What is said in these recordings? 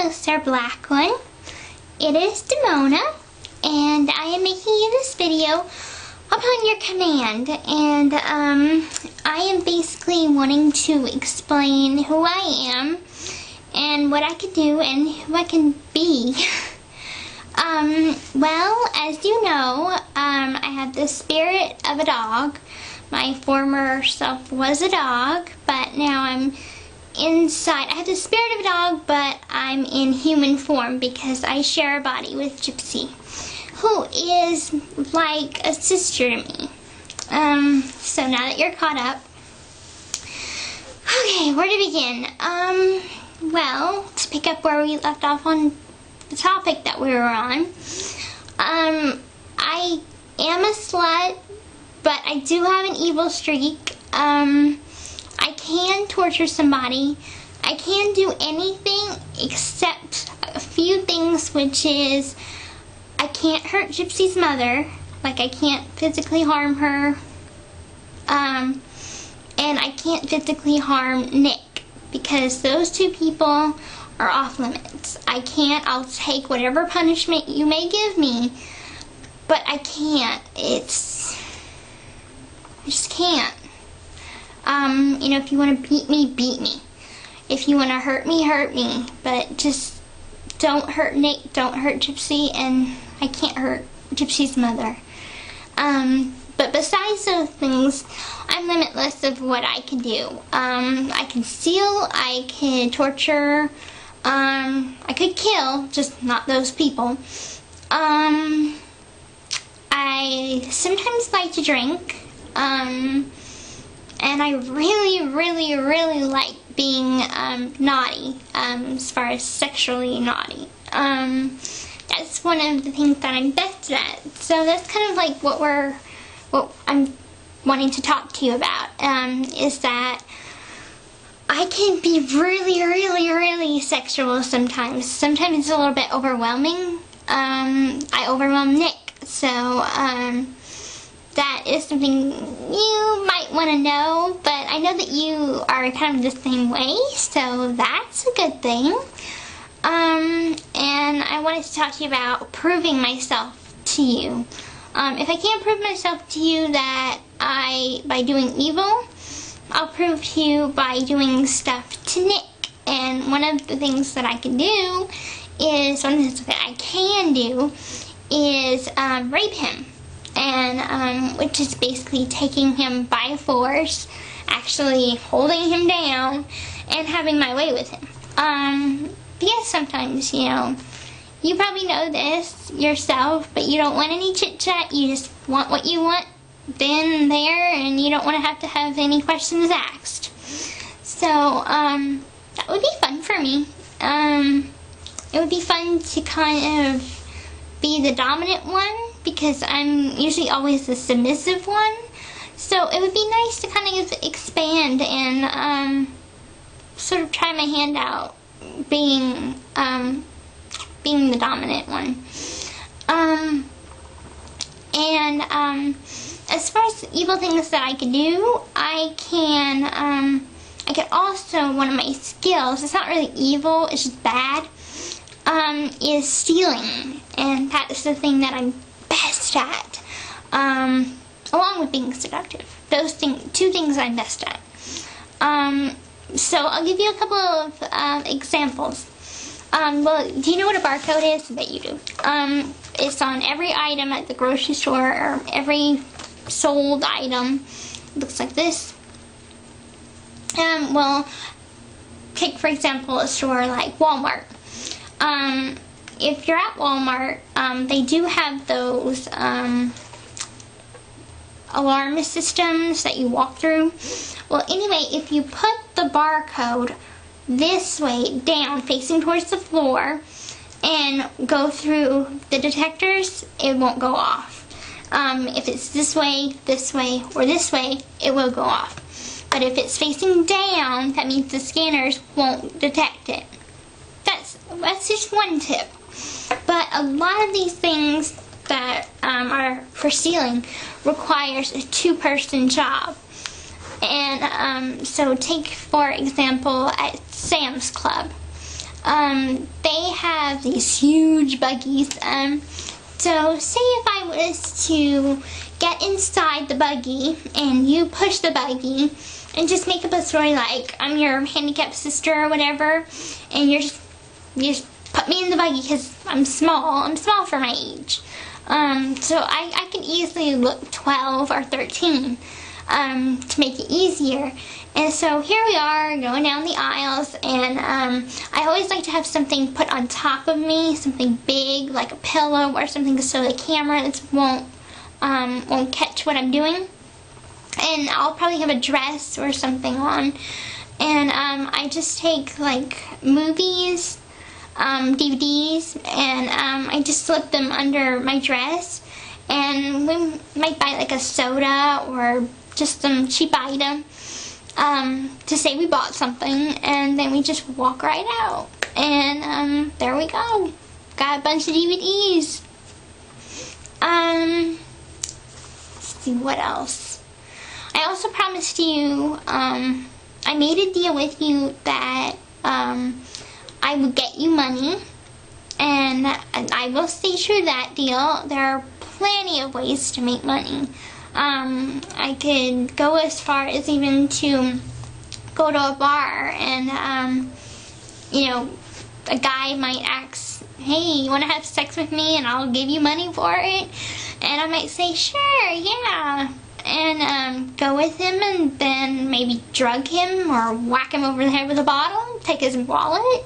is our black one. It is Demona, and I am making you this video upon your command, and I am basically wanting to explain who I am and what I can do and who I can be. Well, as you know, I have the spirit of a dog. My former self was a dog, but now I'm inside. I have the spirit of a dog, but I'm in human form because I share a body with Gypsy, who is like a sister to me. So now that you're caught up, okay, where to begin? Well, to pick up where we left off on the topic that we were on, I am a slut, but I do have an evil streak. I can torture somebody. I can do anything except a few things, which is I can't hurt Gypsy's mother. Like, I can't physically harm her. And I can't physically harm Nick, because those two people are off limits. I'll take whatever punishment you may give me, but I can't. I just can't. You know, if you want to beat me, beat me. If you want to hurt me, but just don't hurt Nick, don't hurt Gypsy, and I can't hurt Gypsy's mother. But besides those things, I'm limitless of what I can do. I can steal, I can torture, I could kill, just not those people. I sometimes like to drink, and I really like being naughty, as far as sexually naughty. That's one of the things that I'm best at. So that's kind of like what I'm wanting to talk to you about, is that I can be really sexual sometimes. Sometimes it's a little bit overwhelming. I overwhelm Nick, so that is something you might want to know, but I know that you are kind of the same way, so that's a good thing. And I wanted to talk to you about proving myself to you. If I can't prove myself to you that by doing evil, I'll prove to you by doing stuff to Nick. And one of the things that I can do is, rape him. And, which is basically taking him by force, actually holding him down, and having my way with him. Because sometimes, you know, you probably know this yourself, but you don't want any chit-chat. You just want what you want then and there, and you don't want to have any questions asked. So, that would be fun for me. It would be fun to kind of be the dominant one, because I'm usually always the submissive one. So it would be nice to kind of expand and sort of try my hand out being the dominant one. As far as evil things that I can do, I can also, one of my skills, it's not really evil, it's just bad, is stealing. And that is the thing that I'm best at, along with being seductive. Those two things I'm best at. So I'll give you a couple of examples. Well, do you know what a barcode is? I bet you do. It's on every item at the grocery store, or every sold item. It looks like this. Well, take for example a store like Walmart. If you're at Walmart, they do have those alarm systems that you walk through. Well, anyway, if you put the barcode this way down, facing towards the floor, and go through the detectors, it won't go off. If it's this way, or this way, it will go off. But if it's facing down, that means the scanners won't detect it. That's just one tip. But a lot of these things that are for stealing requires a two-person job. And so take, for example, at Sam's Club. they have these huge buggies. So say if I was to get inside the buggy and you push the buggy and just make up a story like I'm your handicapped sister or whatever, and you just put me in the buggy because I'm small for my age. So I can easily look 12 or 13 to make it easier. And so here we are going down the aisles, and I always like to have something put on top of me, something big like a pillow or something, so the camera won't catch what I'm doing. And I'll probably have a dress or something on. And I just take like movies, DVDs, and I just slip them under my dress. And we might buy like a soda or just some cheap item to say we bought something, and then we just walk right out. And there we go. Got a bunch of DVDs. Let's see what else. I also promised you, I made a deal with you that I would get you money, and I will stay true to that deal. There are plenty of ways to make money. I could go as far as even to go to a bar and, you know, a guy might ask, hey, you want to have sex with me and I'll give you money for it? And I might say, sure, yeah. And go with him and then maybe drug him or whack him over the head with a bottle, take his wallet.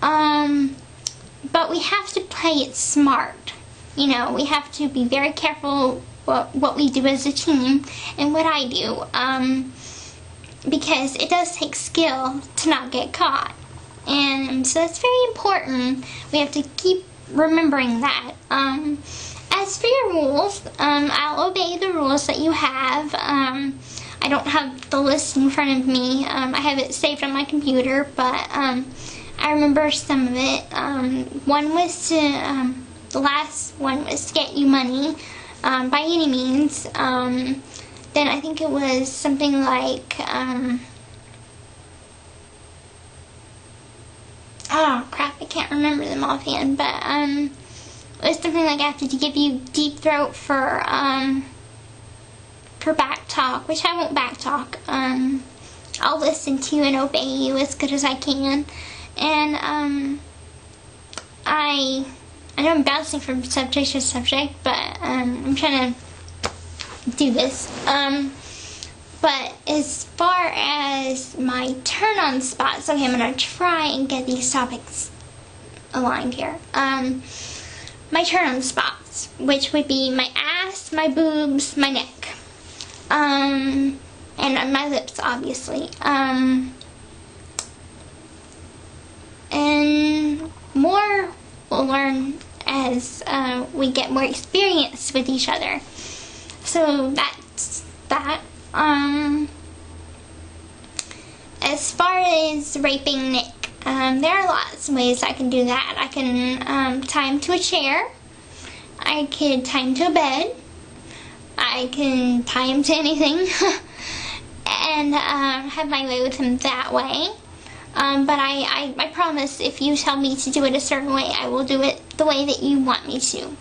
But we have to play it smart. You know, we have to be very careful what we do as a team and what I do, because it does take skill to not get caught, and so that's very important. We have to keep remembering that. As for your rules, I'll obey the rules that you have. I don't have the list in front of me. I have it saved on my computer, but I remember some of it. One was to, the last one was to get you money. By any means. Then I think it was something like, oh crap, I can't remember them offhand, but it was something like I have to give you deep throat for back talk, which I won't back talk. I'll listen to you and obey you as good as I can. And I know I'm bouncing from subject to subject, but I'm trying to do this. But as far as my turn-on spots, okay, I'm going to try and get these topics aligned here. My turn-on spots, which would be my ass, my boobs, my neck, and my lips, obviously. And more we'll learn as we get more experience with each other. So that's that. As far as raping Nick, there are lots of ways I can do that. I can tie him to a chair. I could tie him to a bed. I can tie him to anything and have my way with him that way. But I promise, if you tell me to do it a certain way, I will do it the way that you want me to.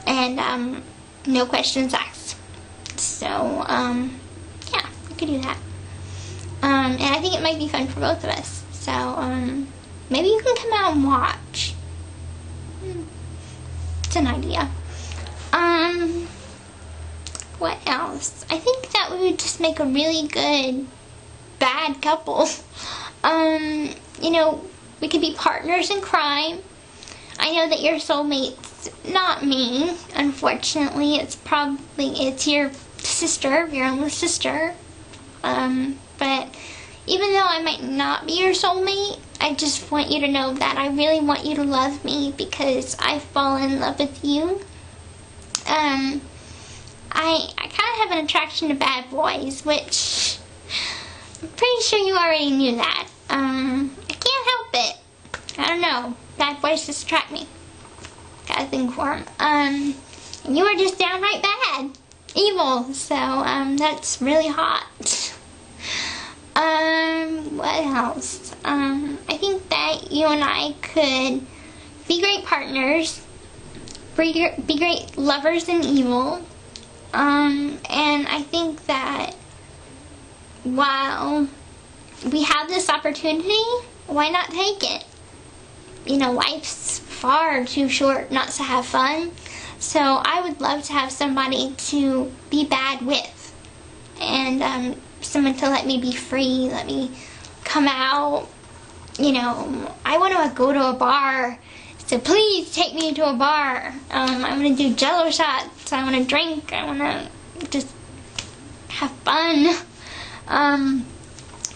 And, no questions asked. So, yeah, I could do that. And I think it might be fun for both of us. So, maybe you can come out and watch. It's an idea. What else? I think that we would just make a really good bad couple. You know, we could be partners in crime. I know that your soulmate's not me, unfortunately. It's your sister, your only sister. But even though I might not be your soulmate, I just want you to know that I really want you to love me because I've fallen in love with you. I kind of have an attraction to bad boys, which I'm pretty sure you already knew that. I can't help it. I don't know. Bad boys just attract me. Got a thing for them. And you are just downright bad. Evil. So, that's really hot. what else? I think that you and I could be great partners, be great lovers in evil, and I think that while we have this opportunity, why not take it? You know, life's far too short not to have fun, so I would love to have somebody to be bad with, and someone to let me be free, let me come out. You know, I want to go to a bar, so please take me to a bar. I want to do jello shots, I want to drink, I want to just have fun. I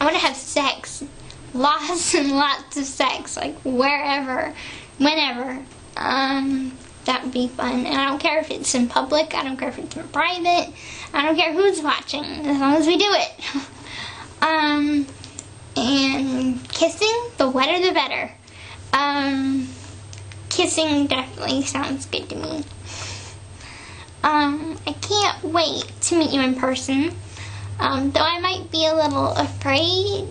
want to have sex, lots and lots of sex, like wherever, whenever. That would be fun, and I don't care if it's in public, I don't care if it's in private, I don't care who's watching, as long as we do it. And kissing, the wetter the better. Kissing definitely sounds good to me. I can't wait to meet you in person, though I might be a little afraid,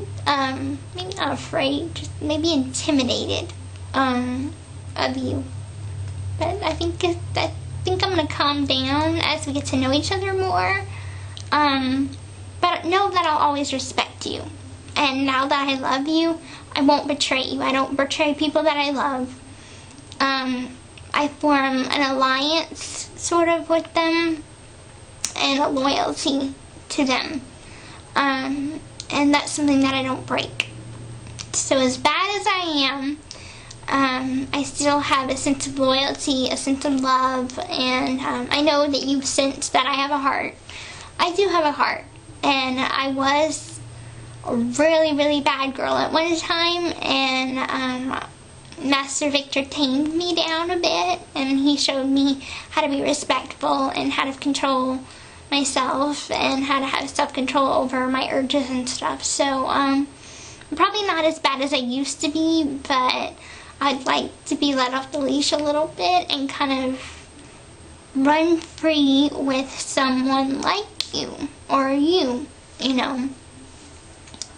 maybe not afraid, just maybe intimidated, of you. But I think I'm gonna calm down as we get to know each other more. But know that I'll always respect you. And now that I love you, I won't betray you. I don't betray people that I love. I form an alliance, sort of, with them, and a loyalty to them. And that's something that I don't break. So as bad as I am, I still have a sense of loyalty, a sense of love, and I know that you sense that I have a heart. I do have a heart, and I was a really, really bad girl at one time, and Master Victor tamed me down a bit, and he showed me how to be respectful and how to control myself and how to have self-control over my urges and stuff. So I'm probably not as bad as I used to be, but I'd like to be let off the leash a little bit and kind of run free with someone like you, or you know.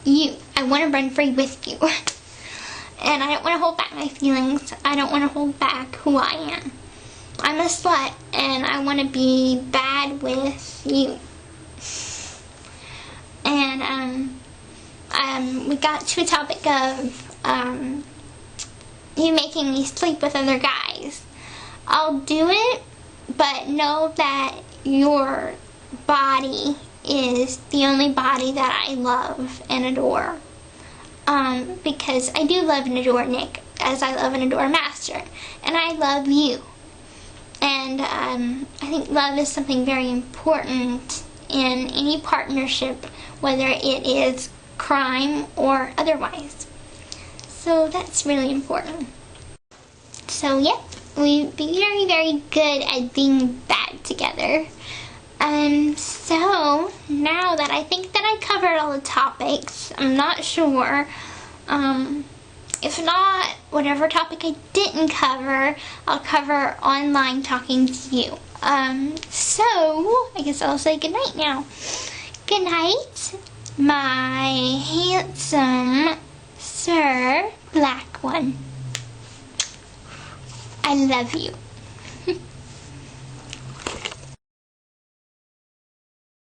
I want to run free with you. And I don't want to hold back my feelings. I don't want to hold back who I am. I'm a slut, and I want to be bad with you. And we got to a topic of you making me sleep with other guys. I'll do it, but know that your body is the only body that I love and adore. Because I do love and adore Nick, as I love and adore Master, and I love you. And I think love is something very important in any partnership, whether it is crime or otherwise. So that's really important. So yeah, we'd be very, very good at being bad together. So now that I think that I covered all the topics, I'm not sure. If not, whatever topic I didn't cover, I'll cover online talking to you. So I guess I'll say goodnight now. Good night, my handsome Sir Black One. I love you.